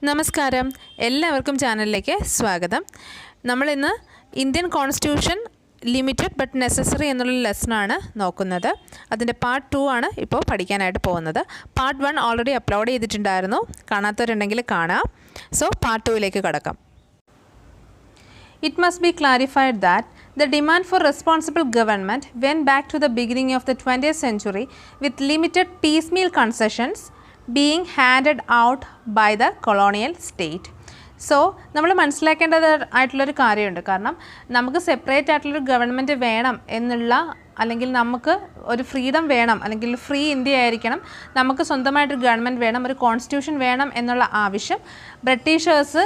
നമസ്കാരം, എല്ലാവർക്കും ചാനലിലേക്ക് സ്വാഗതം. നമ്മളിന്ന് Indian constitution limited but necessary എന്നുള്ള ലെസണാണ് നോക്കുന്നത്. അതിൻ്റെ പാർട്ട് 2 ആണ് ഇപ്പോൾ പഠിക്കാനായിട്ട് പോകുന്നത്. പാർട്ട് 1 ഓൾറെഡി അപ്ലോഡ് ചെയ്തിട്ടുണ്ടായിരുന്നു. കാണാത്തവരുണ്ടെങ്കിൽ കാണാം. സോ പാർട്ട് 2ലേക്ക് കടക്കാം. It must be clarified that the demand for responsible government went back to the beginning of the 20th century with limited piecemeal concessions being handed out by the colonial state. So നമ്മൾ മനസ്സിലാക്കേണ്ടതായിട്ടുള്ളൊരു കാര്യമുണ്ട്. കാരണം നമുക്ക് separate ആയിട്ടുള്ളൊരു government വേണം എന്നുള്ള, അല്ലെങ്കിൽ നമുക്ക് ഒരു ഫ്രീഡം വേണം, അല്ലെങ്കിൽ ഫ്രീ ഇന്ത്യ ആയിരിക്കണം, നമുക്ക് സ്വന്തമായിട്ടൊരു ഗവൺമെൻറ് വേണം, ഒരു കോൺസ്റ്റിറ്റ്യൂഷൻ വേണം എന്നുള്ള ആവശ്യം ബ്രിട്ടീഷേഴ്സ്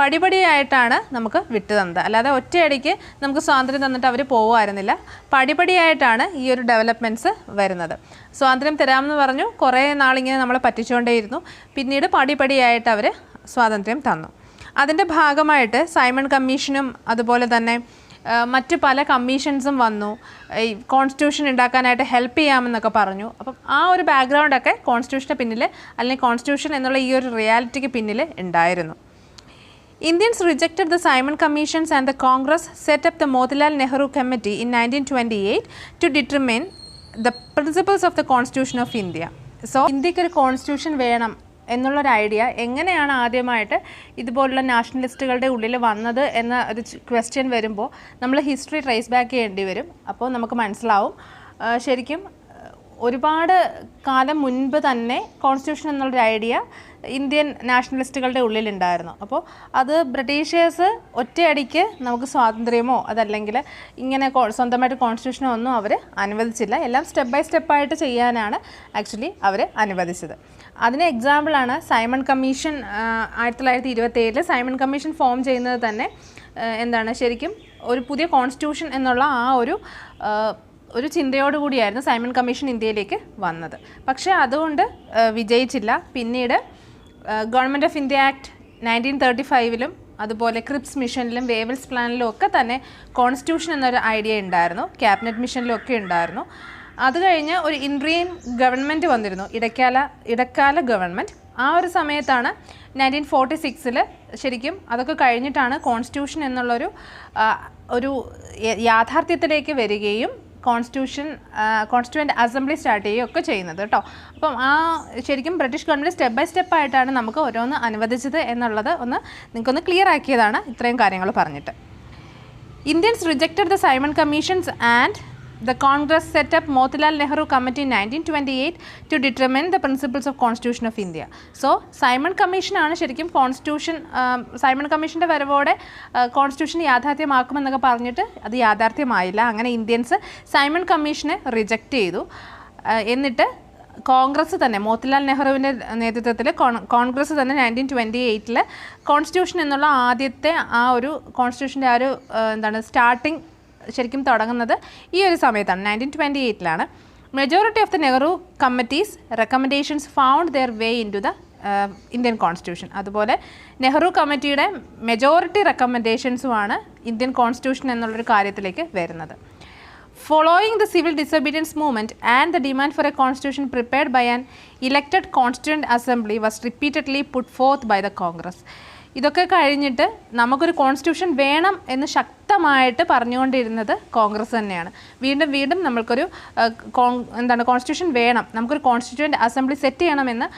പടിപടിയായിട്ടാണ് നമുക്ക് വിട്ടു തന്നത്. അല്ലാതെ ഒറ്റയടിക്ക് നമുക്ക് സ്വാതന്ത്ര്യം തന്നിട്ട് അവർ പോകുമായിരുന്നില്ല. പടിപടിയായിട്ടാണ് ഈ ഒരു ഡെവലപ്മെൻറ്റ്സ് വരുന്നത്. സ്വാതന്ത്ര്യം തരാമെന്ന് പറഞ്ഞു, കുറേ നാളിങ്ങനെ നമ്മളെ പറ്റിച്ചുകൊണ്ടേയിരുന്നു. പിന്നീട് പടിപടിയായിട്ട് അവർ സ്വാതന്ത്ര്യം തന്നു. അതിൻ്റെ ഭാഗമായിട്ട് സൈമൺ കമ്മീഷനും അതുപോലെ തന്നെ മറ്റ് പല കമ്മീഷൻസും വന്നു. ഈ കോൺസ്റ്റിറ്റ്യൂഷൻ ഉണ്ടാക്കാനായിട്ട് ഹെൽപ്പ് ചെയ്യാമെന്നൊക്കെ പറഞ്ഞു. അപ്പം ആ ഒരു ബാക്ക്ഗ്രൗണ്ടൊക്കെ കോൺസ്റ്റിറ്റ്യൂഷന് പിന്നിൽ, അല്ലെങ്കിൽ കോൺസ്റ്റിറ്റ്യൂഷൻ എന്നുള്ള ഈ ഒരു റിയാലിറ്റിക്ക് പിന്നിൽ ഉണ്ടായിരുന്നു. Indians rejected the Simon Commissions and the Congress set up the Motilal Nehru Committee in 1928 to determine the principles of the Constitution of India. So, ഇന്ത്യക്ക് ഒരു കോൺസ്റ്റിറ്റ്യൂഷൻ വേണം എന്നുള്ളൊരു ഐഡിയ എങ്ങനെയാണ് ആദ്യമായിട്ട് ഇതുപോലുള്ള നാഷണലിസ്റ്റുകളുടെ ഉള്ളിൽ വന്നത് എന്ന ഒരു ക്വസ്റ്റ്യൻ വരുമ്പോൾ നമ്മൾ ഹിസ്റ്ററി ട്രേസ് ബാക്ക് ചെയ്യേണ്ടി വരും. അപ്പോൾ നമുക്ക് മനസ്സിലാവും ശരിക്കും ഒരുപാട് കാലം മുൻപ് തന്നെ കോൺസ്റ്റിറ്റ്യൂഷൻ എന്നുള്ളൊരു ഐഡിയ ഇന്ത്യൻ നാഷണലിസ്റ്റുകളുടെ ഉള്ളിലുണ്ടായിരുന്നു. അപ്പോൾ അത് ബ്രിട്ടീഷേഴ്സ് ഒറ്റയടിക്ക് നമുക്ക് സ്വാതന്ത്ര്യമോ അതല്ലെങ്കിൽ ഇങ്ങനെ സ്വന്തമായിട്ട് കോൺസ്റ്റിറ്റ്യൂഷനോ ഒന്നും അവർ അനുവദിച്ചില്ല. എല്ലാം സ്റ്റെപ്പ് ബൈ സ്റ്റെപ്പായിട്ട് ചെയ്യാനാണ് ആക്ച്വലി അവർ അനുവദിച്ചത്. അതിന് എക്സാമ്പിളാണ് Simon commission. 1927 Simon commission form ചെയ്യുന്നത് തന്നെ എന്താണ്, ശരിക്കും ഒരു പുതിയ കോൺസ്റ്റിറ്റ്യൂഷൻ എന്നുള്ള ആ ഒരു ചിന്തയോടുകൂടിയായിരുന്നു സൈമൺ കമ്മീഷൻ ഇന്ത്യയിലേക്ക് വന്നത്. പക്ഷേ അതുകൊണ്ട് വിജയിച്ചില്ല. പിന്നീട് ഗവൺമെൻറ് ഓഫ് ഇന്ത്യ ആക്ട് 1935 അതുപോലെ ക്രിപ്സ് മിഷനിലും വേവൽസ് പ്ലാനിലും ഒക്കെ തന്നെ കോൺസ്റ്റിറ്റ്യൂഷൻ എന്നൊരു ഐഡിയ ഉണ്ടായിരുന്നു. ക്യാബിനറ്റ് മിഷനിലും ഒക്കെ ഉണ്ടായിരുന്നു. അത് കഴിഞ്ഞ് ഒരു ഇൻട്രീം ഗവൺമെൻറ് വന്നിരുന്നു, ഇടക്കാല ഗവൺമെൻറ്. ആ ഒരു സമയത്താണ് 1946 ശരിക്കും അതൊക്കെ കഴിഞ്ഞിട്ടാണ് കോൺസ്റ്റിറ്റ്യൂഷൻ എന്നുള്ളൊരു യാഥാർത്ഥ്യത്തിലേക്ക് വരികയും കോൺസ്റ്റിറ്റ്യൂവൻ്റ് അസംബ്ലി സ്റ്റാർട്ട് ചെയ്യുകയൊക്കെ ചെയ്യുന്നത് കേട്ടോ. അപ്പം ശരിക്കും ബ്രിട്ടീഷ് ഗവൺമെൻറ് സ്റ്റെപ്പ് ബൈ സ്റ്റെപ്പായിട്ടാണ് നമുക്ക് ഓരോന്ന് അനുവദിച്ചത് എന്നുള്ളത് നിങ്ങൾക്കൊന്ന് ക്ലിയർ ആക്കിയതാണ് ഇത്രയും കാര്യങ്ങൾ പറഞ്ഞിട്ട്. Indians rejected the Simon commissions and the Congress set up Motilal Nehru Committee in 1928 to determine the principles of Constitution of India. So, Simon commission ആണ് ശരിക്കും കോൺസ്റ്റിറ്റ്യൂഷൻ, സൈമൺ കമ്മീഷൻ്റെ വരവോടെ കോൺസ്റ്റിറ്റ്യൂഷൻ യാഥാർത്ഥ്യമാക്കുമെന്നൊക്കെ പറഞ്ഞിട്ട് അത് യാഥാർത്ഥ്യമായില്ല. അങ്ങനെ ഇന്ത്യൻസ് സൈമൺ കമ്മീഷനെ റിജക്റ്റ് ചെയ്തു. എന്നിട്ട് കോൺഗ്രസ് തന്നെ, മോത്തിലാൽ നെഹ്റുവിൻ്റെ നേതൃത്വത്തിൽ കോൺഗ്രസ് തന്നെ 1928 കോൺസ്റ്റിറ്റ്യൂഷൻ എന്നുള്ള ആദ്യത്തെ ആ ഒരു കോൺസ്റ്റിറ്റ്യൂഷൻ്റെ സ്റ്റാർട്ടിങ് ശരിക്കും തുടങ്ങുന്നത് ഈ ഒരു സമയത്താണ്, 1928. Majority of the Nehru committee's recommendations found their way into the Indian constitution. അതുപോലെ നെഹ്റു കമ്മിറ്റിയുടെ മെജോറിറ്റി റെക്കമെൻഡേഷൻസുമാണ് ഇന്ത്യൻ കോൺസ്റ്റിറ്റ്യൂഷൻ എന്നുള്ളൊരു കാര്യത്തിലേക്ക് വരുന്നത്. Following the civil disobedience movement and the demand for a constitution prepared by an elected constituent assembly was repeatedly put forth by the Congress. ഇതൊക്കെ കഴിഞ്ഞിട്ട് നമുക്കൊരു constitution വേണം എന്ന് ശക്തമായിട്ട് പറഞ്ഞുകൊണ്ടിരുന്നത് കോൺഗ്രസ് തന്നെയാണ്. വീണ്ടും നമ്മൾക്കൊരു കോൺസ്റ്റിറ്റ്യൂഷൻ വേണം, നമുക്കൊരു കോൺസ്റ്റിറ്റ്യൂവൻ്റ് അസംബ്ലി സെറ്റ് ചെയ്യണമെന്ന്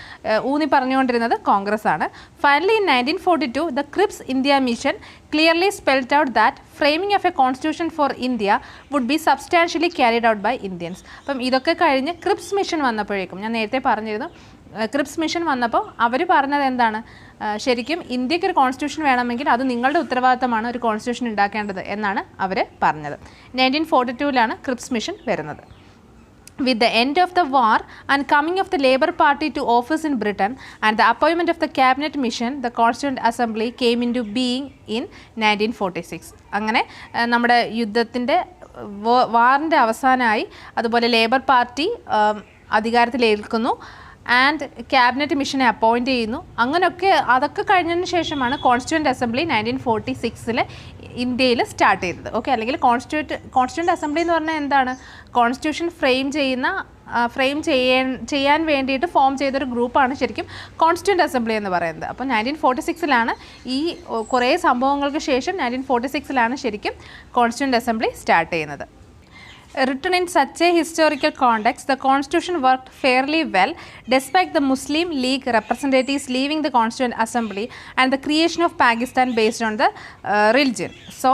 ഊന്നി പറഞ്ഞുകൊണ്ടിരുന്നത് കോൺഗ്രസ് ആണ്. Finally in 1942 the Cripps India mission clearly spelled out that framing of a constitution for India would be substantially carried out by Indians. അപ്പം ഇതൊക്കെ കഴിഞ്ഞ് ക്രിപ്സ് മിഷൻ വന്നപ്പോഴേക്കും, ഞാൻ നേരത്തെ പറഞ്ഞിരുന്നു, ക്രിപ്സ് മിഷൻ വന്നപ്പോൾ അവർ പറഞ്ഞത് എന്താണ്, ശരിക്കും ഇന്ത്യക്കൊരു കോൺസ്റ്റിറ്റ്യൂഷൻ വേണമെങ്കിൽ അത് നിങ്ങളുടെ ഉത്തരവാദിത്തമാണ് ഒരു കോൺസ്റ്റിറ്റ്യൂഷൻ ഉണ്ടാക്കേണ്ടത് എന്നാണ് അവർ പറഞ്ഞത്. 1942 ക്രിപ്സ് മിഷൻ വരുന്നത്. With the end of the war and coming of the Labour Party to office in Britain and the appointment of the Cabinet Mission, the Constituent Assembly came into being in 1946. അങ്ങനെ നമ്മുടെ യുദ്ധത്തിൻ്റെ വാറിൻ്റെ അവസാനമായി, അതുപോലെ labour party അധികാരത്തിലേൽക്കുന്നു, and cabinet മിഷനെ appoint ചെയ്യുന്നു. അങ്ങനെയൊക്കെ അതൊക്കെ കഴിഞ്ഞതിന് ശേഷമാണ് കോൺസ്റ്റിറ്റ്യൂവൻ്റ് അസംബ്ലി 1946 ഇന്ത്യയിൽ സ്റ്റാർട്ട് ചെയ്തത്. ഓക്കെ, അല്ലെങ്കിൽ കോൺസ്റ്റിറ്റ്യൂവൻ്റ് അസംബ്ലി എന്ന് പറഞ്ഞാൽ എന്താണ്, കോൺസ്റ്റിറ്റ്യൂഷൻ ഫ്രെയിം ചെയ്യുന്ന ഫ്രെയിം ചെയ്യാൻ വേണ്ടിയിട്ട് ഫോം ചെയ്തൊരു ഗ്രൂപ്പാണ് ശരിക്കും കോൺസ്റ്റിറ്റ്യൂവൻ്റ് അസംബ്ലി എന്ന് പറയുന്നത്. അപ്പോൾ 1946 ഈ കുറേ സംഭവങ്ങൾക്ക് ശേഷം 1946 ശരിക്കും കോൺസ്റ്റിറ്റ്യൂവൻ്റ് അസംബ്ലി സ്റ്റാർട്ട് ചെയ്യുന്നത്. Written in such a historical context, the constitution worked fairly well despite the Muslim League representatives leaving the Constituent Assembly and the creation of Pakistan based on the religion. So,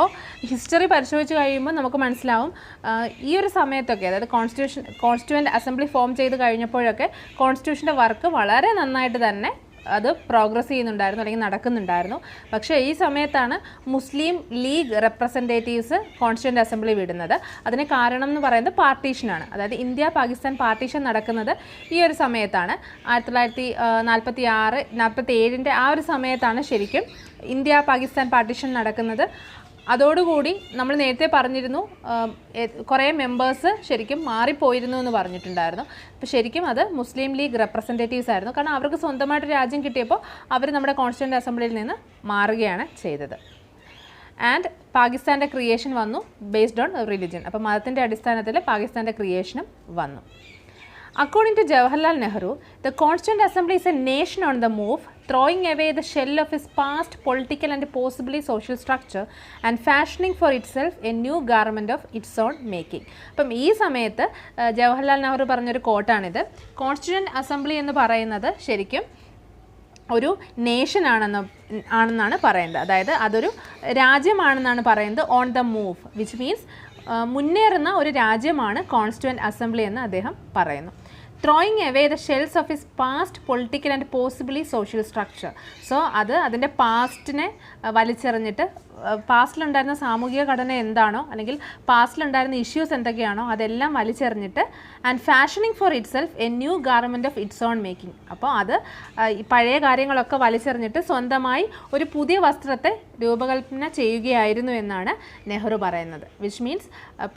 history പരിശോധിച്ച് കഴിയുമ്പോൾ നമുക്ക് മനസ്സിലാവും ഈ ഒരു സമയത്തൊക്കെ, അതായത് constituent assembly form ചെയ്ത് കഴിഞ്ഞപ്പോഴൊക്കെ കോൺസ്റ്റിറ്റ്യൂഷൻ്റെ work വളരെ നന്നായിട്ട് തന്നെ അത് പ്രോഗ്രസ് ചെയ്യുന്നുണ്ടായിരുന്നു അല്ലെങ്കിൽ നടക്കുന്നുണ്ടായിരുന്നു. പക്ഷേ ഈ സമയത്താണ് മുസ്ലിം ലീഗ് റെപ്രസെൻറ്റേറ്റീവ്സ് കോൺസ്റ്റിറ്റ്യൂവൻ്റ് അസംബ്ലി വിടുന്നത്. അതിന് കാരണം എന്ന് പറയുന്നത് പാർട്ടീഷനാണ്. അതായത് ഇന്ത്യ പാകിസ്ഥാൻ പാർട്ടീഷൻ നടക്കുന്നത് ഈ ഒരു സമയത്താണ്. 1946-47 ആ ഒരു സമയത്താണ് ശരിക്കും ഇന്ത്യ പാകിസ്ഥാൻ പാർട്ടീഷൻ നടക്കുന്നത്. അതോടുകൂടി നമ്മൾ നേരത്തെ പറഞ്ഞിരുന്നു കുറേ മെമ്പേഴ്സ് ശരിക്കും മാറിപ്പോയിരുന്നു എന്ന് പറഞ്ഞിട്ടുണ്ടായിരുന്നു. അപ്പോൾ ശരിക്കും അത് മുസ്ലിം ലീഗ് റെപ്രസെൻറ്റേറ്റീവ്സ് ആയിരുന്നു. കാരണം അവർക്ക് സ്വന്തമായിട്ട് രാജ്യം കിട്ടിയപ്പോൾ അവർ നമ്മുടെ കോൺസ്റ്റിറ്റ്യൂവൻ്റ് അസംബ്ലിയിൽ നിന്ന് മാറുകയാണ് ചെയ്തത്. ആൻഡ് പാകിസ്ഥാൻ്റെ ക്രിയേഷൻ വന്നു ബേസ്ഡ് ഓൺ റിലിജൻ. അപ്പോൾ മതത്തിൻ്റെ അടിസ്ഥാനത്തിൽ പാകിസ്ഥാൻ്റെ ക്രിയേഷനും വന്നു. According to Jawaharlal Nehru, the Constituent Assembly is a nation on the move, throwing away the shell of its past political and possibly social structure and fashioning for itself a new garment of its own making. അപ്പം ഈ സമയത്ത് ജവഹർലാൽ നെഹ്റു പറഞ്ഞൊരു കോട്ടാണിത്. Constituent assembly എന്ന് പറയുന്നത് ശരിക്കും ഒരു nation ആണെന്നാണ് പറയുന്നത്. അതായത് അതൊരു രാജ്യമാണെന്നാണ് പറയുന്നത്. On the move, which means മുന്നേറുന്ന ഒരു രാജ്യമാണ് കോൺസ്റ്റിറ്റ്യൂവൻ്റ് അസംബ്ലി എന്ന് അദ്ദേഹം പറയുന്നു. Throwing away the shells of his past political and possibly social structure. So അതിൻ്റെ പാസ്റ്റിനെ വലിച്ചെറിഞ്ഞിട്ട് പാസ്റ്റിലുണ്ടായിരുന്ന സാമൂഹിക ഘടന എന്താണോ അല്ലെങ്കിൽ പാസ്റ്റിലുണ്ടായിരുന്ന ഇഷ്യൂസ് എന്തൊക്കെയാണോ അതെല്ലാം വലിച്ചെറിഞ്ഞിട്ട് and fashioning for itself a new garment of its own making. അപ്പോൾ അത് പഴയ കാര്യങ്ങളൊക്കെ വലിച്ചെറിഞ്ഞിട്ട് സ്വന്തമായി ഒരു പുതിയ വസ്ത്രത്തെ രൂപകൽപ്പന ചെയ്യുകയായിരുന്നു എന്നാണ് നെഹ്റു പറയുന്നത്. വിച്ച് മീൻസ്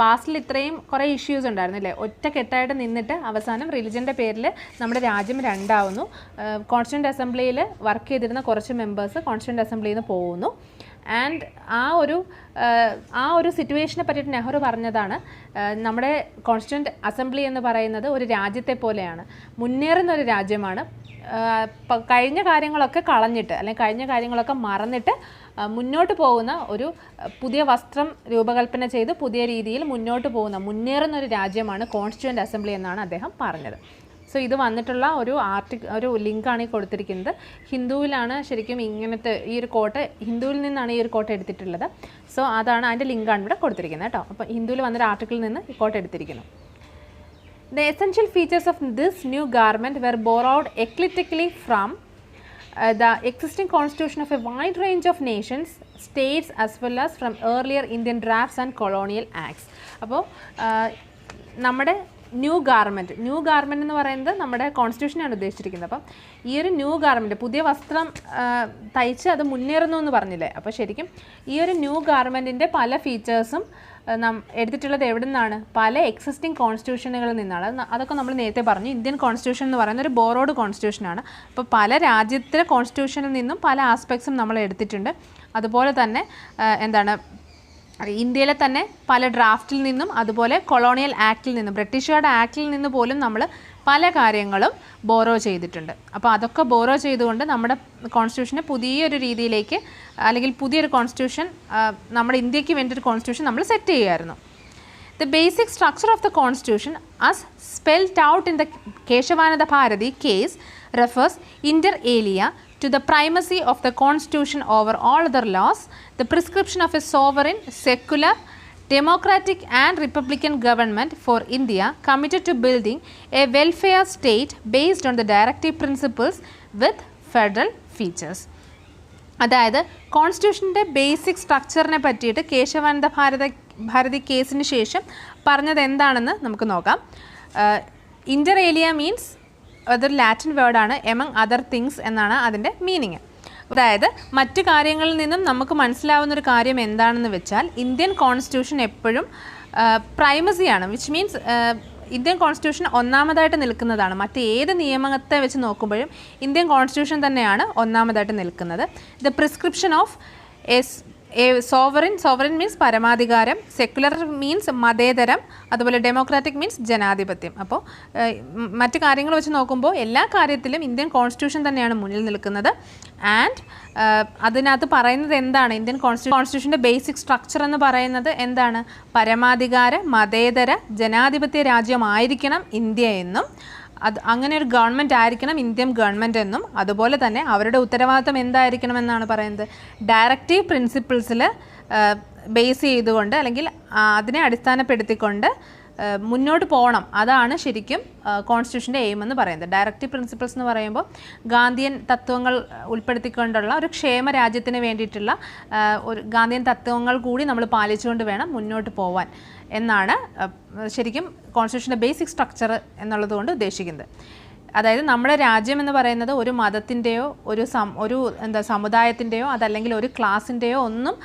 പാസ്റ്റിൽ ഇത്രയും കുറേ ഇഷ്യൂസ് ഉണ്ടായിരുന്നു അല്ലേ, ഒറ്റക്കെട്ടായിട്ട് നിന്നിട്ട് അവസാനം റിലിജൻ്റെ പേരിൽ നമ്മുടെ രാജ്യം രണ്ടാവുന്നു. കോൺസ്റ്റിറ്റ്യൂവൻ്റ് അസംബ്ലിയിൽ വർക്ക് ചെയ്തിരുന്ന കുറച്ച് മെമ്പേഴ്സ് കോൺസ്റ്റിറ്റ്യൂവൻ്റ് അസംബ്ലിയിൽ നിന്ന് പോകുന്നു. ആൻഡ് ആ ഒരു സിറ്റുവേഷനെ പറ്റിയിട്ട് നെഹ്റു പറഞ്ഞതാണ്, നമ്മുടെ കോൺസ്റ്റിറ്റ്യൂവൻ്റ് അസംബ്ലി എന്ന് പറയുന്നത് ഒരു രാജ്യത്തെ പോലെയാണ്, മുന്നേറുന്ന ഒരു രാജ്യമാണ്. കഴിഞ്ഞ കാര്യങ്ങളൊക്കെ കളഞ്ഞിട്ട് അല്ലെങ്കിൽ കഴിഞ്ഞ കാര്യങ്ങളൊക്കെ മറന്നിട്ട് മുന്നോട്ട് പോകുന്ന ഒരു പുതിയ വസ്ത്രം രൂപകൽപ്പന ചെയ്ത് പുതിയ രീതിയിൽ മുന്നോട്ട് പോകുന്ന മുന്നേറുന്ന ഒരു രാജ്യമാണ് കോൺസ്റ്റിറ്റ്യൂവൻ്റ് അസംബ്ലി എന്നാണ് അദ്ദേഹം പറഞ്ഞത്. സോ ഇത് വന്നിട്ടുള്ള ഒരു ലിങ്കാണ് ഈ കൊടുത്തിരിക്കുന്നത്. ഹിന്ദുവിലാണ് ശരിക്കും ഇങ്ങനത്തെ ഈ ഒരു കോട്ട്, ഹിന്ദുവിൽ നിന്നാണ് ഈ ഒരു കോട്ട് എടുത്തിട്ടുള്ളത്. സോ അതാണ് അതിൻ്റെ ലിങ്കാണ് ഇവിടെ കൊടുത്തിരിക്കുന്നത് കേട്ടോ. അപ്പോൾ ഹിന്ദുവിൽ വന്നൊരു ആർട്ടിക്കിളിൽ നിന്ന് ഈ coat എടുത്തിരിക്കുന്നു. The essential features of this new garment were borrowed eclectically from the existing constitution of a wide range of nations, states as well as from earlier Indian drafts and colonial acts. അപ്പോൾ നമ്മുടെ new garment എന്ന് പറയുന്നത് നമ്മുടെ കോൺസ്റ്റിറ്റ്യൂഷനാണ് ഉദ്ദേശിച്ചിരിക്കുന്നത്. അപ്പം ഈ ഒരു new garment, പുതിയ വസ്ത്രം തയ്ച്ച് അത് മുന്നേറുന്നു എന്ന് പറഞ്ഞില്ലേ, അപ്പോൾ ശരിക്കും ഈ ഒരു ന്യൂ ഗാർമെൻറ്റിൻ്റെ പല ഫീച്ചേഴ്സും എടുത്തിട്ടുള്ളത് എവിടെ നിന്നാണ്? പല എക്സിസ്റ്റിംഗ് കോൺസ്റ്റിറ്റ്യൂഷനുകളിൽ നിന്നാണ്. അതൊക്കെ നമ്മൾ നേരത്തെ പറഞ്ഞു. ഇന്ത്യൻ കോൺസ്റ്റിറ്റ്യൂഷൻ എന്ന് പറയുന്ന ഒരു ബോറോഡ് കോൺസ്റ്റിറ്റ്യൂഷനാണ്. അപ്പോൾ പല രാജ്യത്തിലെ കോൺസ്റ്റിറ്റ്യൂഷനിൽ നിന്നും പല ആസ്പെക്ട്സും നമ്മൾ എടുത്തിട്ടുണ്ട്. അതുപോലെ തന്നെ ഇന്ത്യയിലെ തന്നെ പല ഡ്രാഫ്റ്റിൽ നിന്നും അതുപോലെ കൊളോണിയൽ ആക്റ്റിൽ നിന്നും ബ്രിട്ടീഷുകാരുടെ ആക്റ്റിൽ നിന്ന് പോലും നമ്മൾ പല കാര്യങ്ങളും ബോറോ ചെയ്തിട്ടുണ്ട്. അപ്പോൾ അതൊക്കെ ബോറോ ചെയ്തുകൊണ്ട് നമ്മുടെ കോൺസ്റ്റിറ്റ്യൂഷനെ പുതിയൊരു രീതിയിലേക്ക് അല്ലെങ്കിൽ പുതിയൊരു കോൺസ്റ്റിറ്റ്യൂഷൻ നമ്മുടെ ഇന്ത്യക്ക് വേണ്ടി ഒരു കോൺസ്റ്റിറ്റ്യൂഷൻ നമ്മൾ സെറ്റ് ചെയ്യുമായിരുന്നു. The basic structure of the constitution as spelled out in the Keshavananda Bharati case refers inter alia to the primacy of the constitution over all other laws, the prescription of a sovereign, secular, democratic and republican government for India committed to building a welfare state based on the directive principles with federal features. അതായത് കോൺസ്റ്റിറ്റ്യൂഷൻ്റെ basic സ്ട്രക്ചറിനെ പറ്റിയിട്ട് കേശവാനന്ദ ഭാരതി കേസിന് ശേഷം പറഞ്ഞത് എന്താണെന്ന് നമുക്ക് നോക്കാം. ഇൻ്റർ ഏലിയ means അതൊരു Latin വേർഡാണ്. എമംഗ് അതർ തിങ്സ് എന്നാണ് അതിൻ്റെ മീനിങ്. അതായത് മറ്റു കാര്യങ്ങളിൽ നിന്നും നമുക്ക് മനസ്സിലാവുന്നൊരു കാര്യം എന്താണെന്ന് വെച്ചാൽ ഇന്ത്യൻ കോൺസ്റ്റിറ്റ്യൂഷൻ എപ്പോഴും പ്രൈമസിയാണ്. വിച്ച് മീൻസ് ഇന്ത്യൻ കോൺസ്റ്റിറ്റ്യൂഷൻ ഒന്നാമതായിട്ട് നിൽക്കുന്നതാണ്. മറ്റേത് നിയമത്തെ വെച്ച് നോക്കുമ്പോഴും ഇന്ത്യൻ കോൺസ്റ്റിറ്റ്യൂഷൻ തന്നെയാണ് ഒന്നാമതായിട്ട് നിൽക്കുന്നത്. The prescription of sovereign means പരമാധികാരം, സെക്കുലർ മീൻസ് മതേതരം, അതുപോലെ ഡെമോക്രാറ്റിക് മീൻസ് ജനാധിപത്യം. അപ്പോൾ മറ്റു കാര്യങ്ങൾ വെച്ച് നോക്കുമ്പോൾ എല്ലാ കാര്യത്തിലും ഇന്ത്യൻ കോൺസ്റ്റിറ്റ്യൂഷൻ തന്നെയാണ് മുന്നിൽ നിൽക്കുന്നത്. ആൻഡ് അതിനകത്ത് പറയുന്നത് എന്താണ്, ഇന്ത്യൻ കോൺസ്റ്റിറ്റ്യൂഷൻ്റെ ബേസിക് സ്ട്രക്ചർ എന്ന് പറയുന്നത് എന്താണ്, പരമാധികാര മതേതര ജനാധിപത്യ രാജ്യമായിരിക്കണം ഇന്ത്യ എന്നും അങ്ങനെ ഒരു ഗവൺമെൻറ് ആയിരിക്കണം ഇന്ത്യൻ ഗവൺമെൻറ് എന്നും, അതുപോലെ തന്നെ അവരുടെ ഉത്തരവാദിത്തം എന്തായിരിക്കണം എന്നാണ് പറയുന്നത്, ഡയറക്റ്റീവ് പ്രിൻസിപ്പിൾസിൽ ബേസ് ചെയ്തുകൊണ്ട് അല്ലെങ്കിൽ അതിനെ അടിസ്ഥാനപ്പെടുത്തിക്കൊണ്ട് മുന്നോട്ട് പോകണം. അതാണ് ശരിക്കും കോൺസ്റ്റിറ്റ്യൂഷൻ്റെ എയിം എന്ന് പറയുന്നത്. ഡയറക്റ്റീവ് പ്രിൻസിപ്പിൾസ് എന്ന് പറയുമ്പോൾ ഗാന്ധിയൻ തത്വങ്ങൾ ഉൾപ്പെടുത്തിക്കൊണ്ടുള്ള ഒരു ക്ഷേമ രാജ്യത്തിന് വേണ്ടിയിട്ടുള്ള ഒരു ഗാന്ധിയൻ തത്വങ്ങൾ കൂടി നമ്മൾ പാലിച്ചുകൊണ്ട് വേണം മുന്നോട്ട് പോവാൻ എന്നാണ് ശരിക്കും കോൺസ്റ്റിറ്റ്യൂഷൻ്റെ ബേസിക് സ്ട്രക്ചർ എന്നുള്ളതുകൊണ്ട് ഉദ്ദേശിക്കുന്നത്. അതായത് നമ്മുടെ രാജ്യം എന്ന് പറയുന്നത് ഒരു മതത്തിൻ്റെയോ ഒരു സമുദായത്തിൻ്റെയോ അതല്ലെങ്കിൽ ഒരു ക്ലാസിൻ്റെയോ ഒന്നും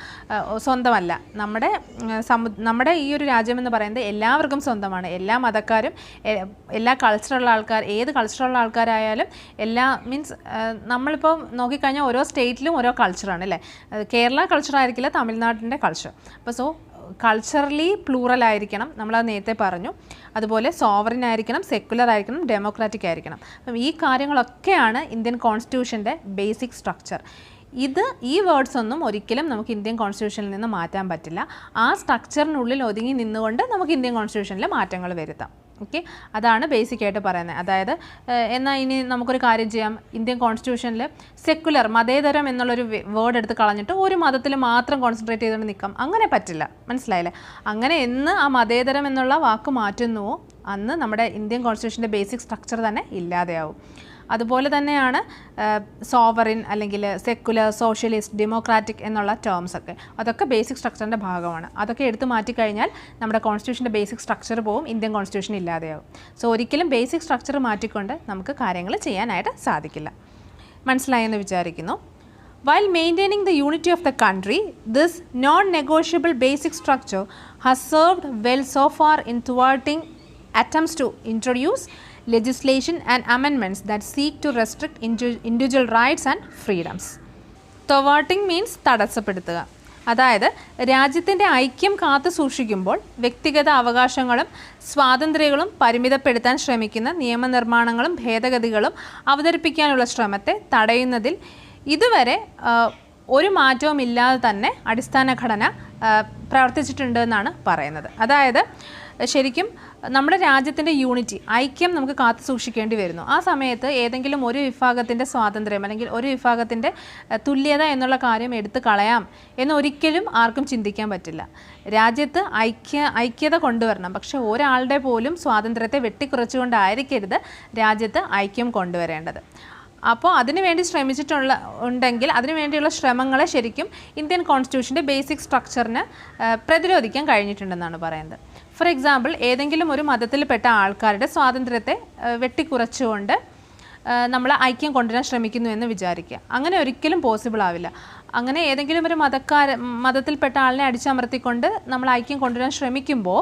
സ്വന്തമല്ല. നമ്മുടെ ഈ ഒരു രാജ്യം എന്ന് പറയുന്നത് എല്ലാവർക്കും സ്വന്തമാണ്. എല്ലാ മതക്കാരും എല്ലാ കൾച്ചറുള്ള ആൾക്കാർ, ഏത് കൾച്ചറുള്ള ആൾക്കാരായാലും മീൻസ് നമ്മളിപ്പോൾ നോക്കിക്കഴിഞ്ഞാൽ ഓരോ സ്റ്റേറ്റിലും ഓരോ കൾച്ചറാണ് അല്ലേ. കേരള കൾച്ചർ ആയിരിക്കില്ല തമിഴ്നാട്ടിൻ്റെ കൾച്ചർ. അപ്പോൾ കൾച്ചറലി പ്ലൂറൽ ആയിരിക്കണം, നമ്മളത് നേരത്തെ പറഞ്ഞു. അതുപോലെ സോവറിൻ ആയിരിക്കണം, സെക്കുലർ ആയിരിക്കണം, ഡെമോക്രാറ്റിക് ആയിരിക്കണം. അപ്പം ഈ കാര്യങ്ങളൊക്കെയാണ് ഇന്ത്യൻ കോൺസ്റ്റിറ്റ്യൂഷൻ്റെ ബേസിക് സ്ട്രക്ചർ. ഈ വേർഡ്സ് ഒന്നും ഒരിക്കലും നമുക്ക് ഇന്ത്യൻ കോൺസ്റ്റിറ്റ്യൂഷനിൽ നിന്ന് മാറ്റാൻ പറ്റില്ല. ആ സ്ട്രക്ചറിനുള്ളിൽ ഒതുങ്ങി നിന്നുകൊണ്ട് നമുക്ക് ഇന്ത്യൻ കോൺസ്റ്റിറ്റ്യൂഷനിൽ മാറ്റങ്ങൾ വരുത്താം. ഓക്കെ, അതാണ് ബേസിക്കായിട്ട് പറയുന്നത്. അതായത് എന്നാൽ ഇനി നമുക്കൊരു കാര്യം ചെയ്യാം, ഇന്ത്യൻ കോൺസ്റ്റിറ്റ്യൂഷനിൽ സെക്കുലർ മതേതരം എന്നുള്ളൊരു വേർഡ് എടുത്ത് കളഞ്ഞിട്ട് ഒരു മതത്തിൽ മാത്രം കോൺസെൻട്രേറ്റ് ചെയ്തുകൊണ്ട് നിൽക്കാം. അങ്ങനെ പറ്റില്ല, മനസ്സിലായില്ലേ? അങ്ങനെ എന്ന് ആ മതേതരം എന്നുള്ള വാക്ക് മാറ്റുന്നുവോ അന്ന് നമ്മുടെ ഇന്ത്യൻ കോൺസ്റ്റിറ്റ്യൂഷൻ്റെ ബേസിക് സ്ട്രക്ചർ തന്നെ ഇല്ലാതെയാവും. അതുപോലെ തന്നെയാണ് സോവറിൻ അല്ലെങ്കിൽ സെക്കുലർ, സോഷ്യലിസ്റ്റ്, ഡെമോക്രാറ്റിക് എന്നുള്ള ടേംസ് ഒക്കെ. അതൊക്കെ ബേസിക് സ്ട്രക്ചറിൻ്റെ ഭാഗമാണ്. അതൊക്കെ എടുത്തു മാറ്റിക്കഴിഞ്ഞാൽ നമ്മുടെ കോൺസ്റ്റിറ്റ്യൂഷൻ്റെ ബേസിക് സ്ട്രക്ചർ പോവും, ഇന്ത്യൻ കോൺസ്റ്റിറ്റ്യൂഷൻ ഇല്ലാതെയാവും. സോ ഒരിക്കലും ബേസിക് സ്ട്രക്ചർ മാറ്റിക്കൊണ്ട് നമുക്ക് കാര്യങ്ങൾ ചെയ്യാനായിട്ട് സാധിക്കില്ല. മനസ്സിലായെന്ന് വിചാരിക്കുന്നു. While maintaining the unity of the country, this non-negotiable basic structure has served well so far in thwarting attempts to introduce legislation and amendments that seek to restrict individual rights and freedoms. Thwarting means തടസ്സപ്പെടുത്തുക. അതായത് രാജ്യത്തിൻ്റെ ഐക്യം കാത്തു സൂക്ഷിക്കുമ്പോൾ വ്യക്തിഗത അവകാശങ്ങളും സ്വാതന്ത്ര്യങ്ങളും പരിമിതപ്പെടുത്താൻ ശ്രമിക്കുന്ന നിയമനിർമ്മാണങ്ങളും ഭേദഗതികളും അവതരിപ്പിക്കാനുള്ള ശ്രമത്തെ തടയുന്നതിൽ ഇതുവരെ ഒരു മാറ്റവും ഇല്ലാതെ തന്നെ അടിസ്ഥാന ഘടന പ്രവർത്തിച്ചിട്ടുണ്ട് എന്നാണ് പറയുന്നത്. അതായത് ശരിക്കും നമ്മുടെ രാജ്യത്തിൻ്റെ യൂണിറ്റി, ഐക്യം നമുക്ക് കാത്തു സൂക്ഷിക്കേണ്ടി വരുന്നു. ആ സമയത്ത് ഏതെങ്കിലും ഒരു വിഭാഗത്തിൻ്റെ സ്വാതന്ത്ര്യം അല്ലെങ്കിൽ ഒരു വിഭാഗത്തിൻ്റെ തുല്യത എന്നുള്ള കാര്യം എടുത്തു കളയാം എന്നൊരിക്കലും ആർക്കും ചിന്തിക്കാൻ പറ്റില്ല. രാജ്യത്ത് ഐക്യത കൊണ്ടുവരണം, പക്ഷേ ഒരാളുടെ പോലും സ്വാതന്ത്ര്യത്തെ വെട്ടിക്കുറച്ചുകൊണ്ടായിരിക്കരുത് രാജ്യത്ത് ഐക്യം കൊണ്ടുവരേണ്ടത്. അപ്പോൾ അതിനുവേണ്ടി ഉണ്ടെങ്കിൽ അതിനുവേണ്ടിയുള്ള ശ്രമങ്ങളെ ശരിക്കും ഇന്ത്യൻ കോൺസ്റ്റിറ്റ്യൂഷൻ്റെ ബേസിക് സ്ട്രക്ചറിന് പ്രതിരോധിക്കാൻ കഴിഞ്ഞിട്ടുണ്ടെന്നാണ് പറയുന്നത്. ഫോർ എക്സാമ്പിൾ, ഏതെങ്കിലും ഒരു മതത്തിൽപ്പെട്ട ആൾക്കാരുടെ സ്വാതന്ത്ര്യത്തെ വെട്ടിക്കുറച്ചുകൊണ്ട് നമ്മൾ ഐക്യം കൊണ്ടുവരാൻ ശ്രമിക്കുന്നു എന്ന് വിചാരിക്കുക. അങ്ങനെ ഒരിക്കലും പോസിബിൾ ആവില്ല. അങ്ങനെ ഏതെങ്കിലും ഒരു മതത്തിൽപ്പെട്ട ആളിനെ അടിച്ചമർത്തിക്കൊണ്ട് നമ്മൾ ഐക്യം കൊണ്ടുവരാൻ ശ്രമിക്കുമ്പോൾ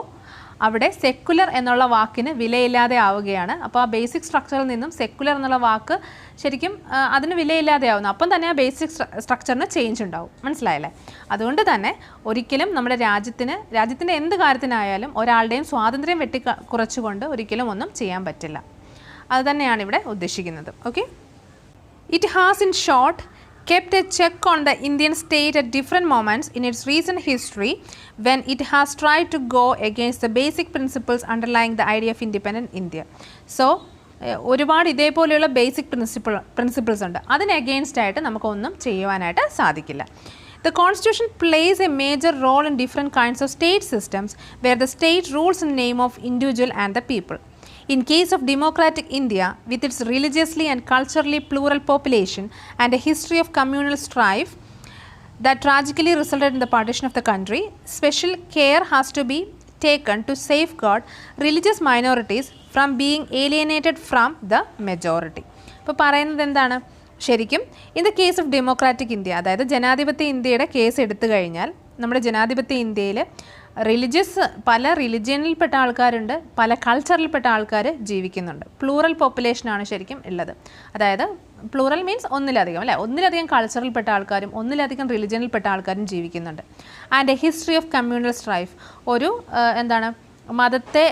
അവിടെ സെക്കുലർ എന്നുള്ള വാക്കിന് വിലയില്ലാതെ ആവുകയാണ്. അപ്പോൾ ആ ബേസിക് സ്ട്രക്ചറിൽ നിന്നും സെക്കുലർ എന്നുള്ള വാക്ക് ശരിക്കും അതിന് വിലയില്ലാതെ ആവുന്നു. അപ്പം തന്നെ ആ ബേസിക് സ്ട്രക്ചറിന് ചേഞ്ച് ഉണ്ടാവും. മനസ്സിലായല്ലേ? അതുകൊണ്ട് തന്നെ ഒരിക്കലും നമ്മുടെ രാജ്യത്തിൻ്റെ എന്ത് കാര്യത്തിനായാലും ഒരാളുടെയും സ്വാതന്ത്ര്യം വെട്ടിക്കുറച്ചുകൊണ്ട് ഒരിക്കലും ഒന്നും ചെയ്യാൻ പറ്റില്ല. അതുതന്നെയാണ് ഇവിടെ ഉദ്ദേശിക്കുന്നത്. Okay, it has in short kept a check on the Indian state at different moments in its recent history when it has tried to go against the basic principles underlying the idea of independent India. So ഒരുപാട് ഇതേപോലെയുള്ള basic principles ഉണ്ട്. അതിന് against ആയിട്ട് നമുക്കൊന്നും ചെയ്യുവാനായിട്ട് സാധിക്കില്ല. The Constitution plays a major role in different kinds of state systems where the state rules in the name of individual and the people. In case of democratic India, with its religiously and culturally plural population and a history of communal strife that tragically resulted in the partition of the country, special care has to be taken to safeguard religious minorities from being alienated from the majority. ഇപ്പോൾ പറയുന്നത് എന്താണ്? ശരിക്കും in the case of democratic India, അതായത് ജനാധിപത്യ ഇന്ത്യയുടെ case എടുത്തു കഴിഞ്ഞാൽ നമ്മുടെ ജനാധിപത്യ ഇന്ത്യയിൽ പല റിലിജിയനിൽപ്പെട്ട ആൾക്കാരുണ്ട്, പല കൾച്ചറിൽപ്പെട്ട ആൾക്കാർ ജീവിക്കുന്നുണ്ട്. പ്ലൂറൽ പോപ്പുലേഷനാണ് ശരിക്കും ഉള്ളത്. അതായത് പ്ലൂറൽ മീൻസ് ഒന്നിലധികം അല്ലേ, ഒന്നിലധികം കൾച്ചറിൽപ്പെട്ട ആൾക്കാരും ഒന്നിലധികം റിലിജിയനിൽപ്പെട്ട ആൾക്കാരും ജീവിക്കുന്നുണ്ട്. And A history of communal strife, ഒരു മതത്തെ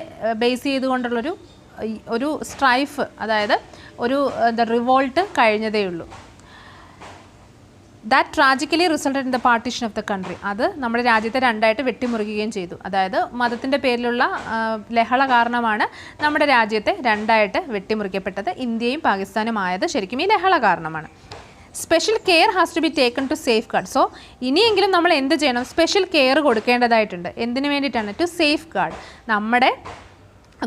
ബേസ് ചെയ്തുകൊണ്ടുള്ളൊരു സ്ട്രൈഫ്, അതായത് ഒരു റിവോൾട്ട് കഴിഞ്ഞതേ ഉള്ളൂ. That tragically resulted in the partition of the country, അത് നമ്മുടെ രാജ്യത്തെ രണ്ടായിട്ട് വെട്ടിമുറിക്കുകയും ചെയ്തു. അതായത് മതത്തിൻ്റെ പേരിലുള്ള ലഹള കാരണമാണ് നമ്മുടെ രാജ്യത്തെ രണ്ടായിട്ട് വെട്ടിമുറിക്കപ്പെട്ടത്. ഇന്ത്യയും പാകിസ്ഥാനും ആയത് ശരിക്കും ഈ ലഹള കാരണമാണ്. Special care has to be taken to safeguard. So ഇനിയെങ്കിലും നമ്മൾ എന്ത് ചെയ്യണം? സ്പെഷ്യൽ കെയർ കൊടുക്കേണ്ടതായിട്ടുണ്ട്. എന്തിനു വേണ്ടിയിട്ടാണ്? ടു സേഫ് ഗാർഡ്, നമ്മുടെ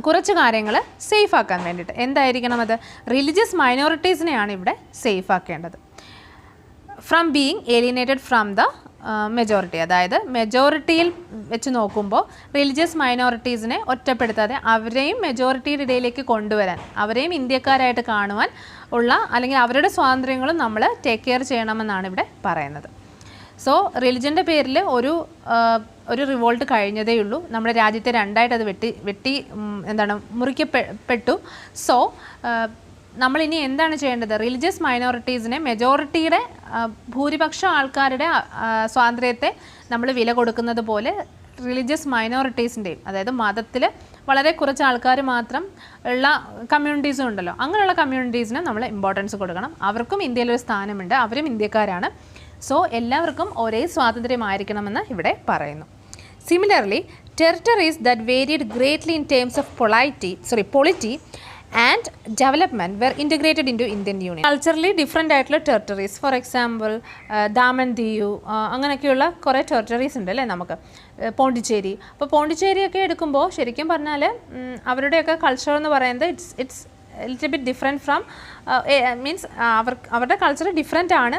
കുറച്ച് കാര്യങ്ങൾ സേഫ് ആക്കാൻ വേണ്ടിയിട്ട്. എന്തായിരിക്കണം അത്? റിലീജിയസ് മൈനോറിറ്റീസിനെയാണ് ഇവിടെ സേഫ് ആക്കേണ്ടത്. From being alienated from the majority, അതായത് മെജോറിറ്റിയിൽ വെച്ച് നോക്കുമ്പോൾ റിലീജിയസ് മൈനോറിറ്റീസിനെ ഒറ്റപ്പെടുത്താതെ അവരെയും മെജോറിറ്റിയുടെ ഇടയിലേക്ക് കൊണ്ടുവരാൻ, അവരെയും ഇന്ത്യക്കാരായിട്ട് കാണുവാൻ ഉള്ള, അല്ലെങ്കിൽ അവരുടെ സ്വാതന്ത്ര്യങ്ങളും നമ്മൾ ടേക്ക് കെയർ ചെയ്യണമെന്നാണ് ഇവിടെ പറയുന്നത്. സോ റിലിജൻ്റെ പേരിൽ ഒരു റിവോൾട്ട് കഴിഞ്ഞതേ ഉള്ളൂ. നമ്മുടെ രാജ്യത്തെ രണ്ടായിട്ട് അത് മുറിക്കപ്പെട്ടു. സോ നമ്മളിനി എന്താണ് ചെയ്യേണ്ടത്? റിലീജിയസ് മൈനോറിറ്റീസിനെ, മെജോറിറ്റിയുടെ ഭൂരിപക്ഷം ആൾക്കാരുടെ സ്വാതന്ത്ര്യത്തെ നമ്മൾ വില കൊടുക്കുന്നത് പോലെ റിലീജിയസ് മൈനോറിറ്റീസിൻ്റെയും, അതായത് മതത്തിൽ വളരെ കുറച്ച് ആൾക്കാർ മാത്രം ഉള്ള കമ്മ്യൂണിറ്റീസും ഉണ്ടല്ലോ, അങ്ങനെയുള്ള കമ്മ്യൂണിറ്റീസിന് നമ്മൾ ഇമ്പോർട്ടൻസ് കൊടുക്കണം. അവർക്കും ഇന്ത്യയിലൊരു സ്ഥാനമുണ്ട്, അവരും ഇന്ത്യക്കാരാണ്. സോ എല്ലാവർക്കും ഒരേ സ്വാതന്ത്ര്യമായിരിക്കണമെന്ന് ഇവിടെ പറയുന്നു. Similarly territories that varied greatly in terms of polity and development were integrated into Indian union. Culturally different ആയിട്ടുള്ള territories, for example Daman Diu, അങ്ങനെയൊക്കെയുള്ള കുറേ ടെറിട്ടറീസ് ഉണ്ട് അല്ലേ നമുക്ക്. പോണ്ടിച്ചേരി, അപ്പോൾ പോണ്ടിച്ചേരിയൊക്കെ എടുക്കുമ്പോൾ ശരിക്കും പറഞ്ഞാൽ അവരുടെയൊക്കെ കൾച്ചർ എന്ന് പറയുന്നത് it's little bit different from മീൻസ് അവരുടെ കൾച്ചർ ഡിഫറെൻ്റ് ആണ്.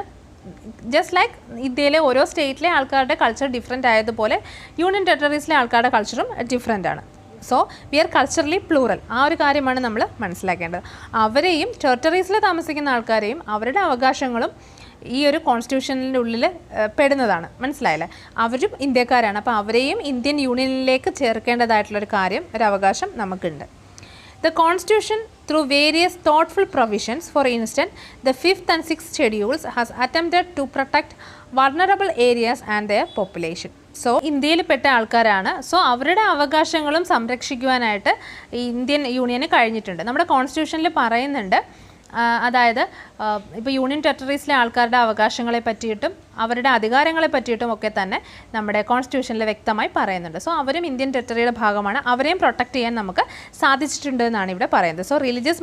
ജസ്റ്റ് ലൈക്ക് ഇന്ത്യയിലെ ഓരോ സ്റ്റേറ്റിലെ ആൾക്കാരുടെ കൾച്ചർ ഡിഫറെൻ്റ് ആയതുപോലെ യൂണിയൻ ടെറിട്ടറീസിലെ ആൾക്കാരുടെ കൾച്ചറും ഡിഫറെൻ്റ് ആണ്. So we are culturally plural, ആ ഒരു കാര്യമാണ് നമ്മൾ മനസ്സിലാക്കേണ്ടത്. അവരെയും ടെറിട്ടറീസിൽ താമസിക്കുന്ന ആൾക്കാരെയും അവരുടെ അവകാശങ്ങളും ഈ ഒരു കോൺസ്റ്റിറ്റ്യൂഷനിൻ്റെ ഉള്ളിൽ പെടുന്നതാണ്. മനസ്സിലായില്ലേ? അവരും ഇന്ത്യക്കാരാണ്, അപ്പോൾ അവരെയും ഇന്ത്യൻ യൂണിയനിലേക്ക് ചേർക്കേണ്ടതായിട്ടുള്ളൊരു കാര്യം, ഒരു അവകാശം നമുക്കുണ്ട്. The Constitution, through various thoughtful provisions, for instance, the 5th and 6th schedules, has attempted to protect vulnerable areas and their population. So ഇന്ത്യയിൽപ്പെട്ട ആൾക്കാരാണ്. സോ അവരുടെ അവകാശങ്ങളും സംരക്ഷിക്കുവാനായിട്ട് ഇന്ത്യൻ യൂണിയന് കഴിഞ്ഞിട്ടുണ്ട്. നമ്മുടെ കോൺസ്റ്റിറ്റ്യൂഷനിൽ പറയുന്നുണ്ട്, അതായത് ഇപ്പോൾ യൂണിയൻ ടെറിട്ടറീസിലെ ആൾക്കാരുടെ അവകാശങ്ങളെ പറ്റിയിട്ടും അവരുടെ അധികാരങ്ങളെ പറ്റിയിട്ടും ഒക്കെ തന്നെ നമ്മുടെ കോൺസ്റ്റിറ്റ്യൂഷനിൽ വ്യക്തമായി പറയുന്നുണ്ട്. സോ അവരും ഇന്ത്യൻ ടെറിട്ടറിയുടെ ഭാഗമാണ്, അവരെയും പ്രൊട്ടക്റ്റ് ചെയ്യാൻ നമുക്ക് സാധിച്ചിട്ടുണ്ട് എന്നാണ് ഇവിടെ പറയുന്നത്. സോ റിലീജിയസ്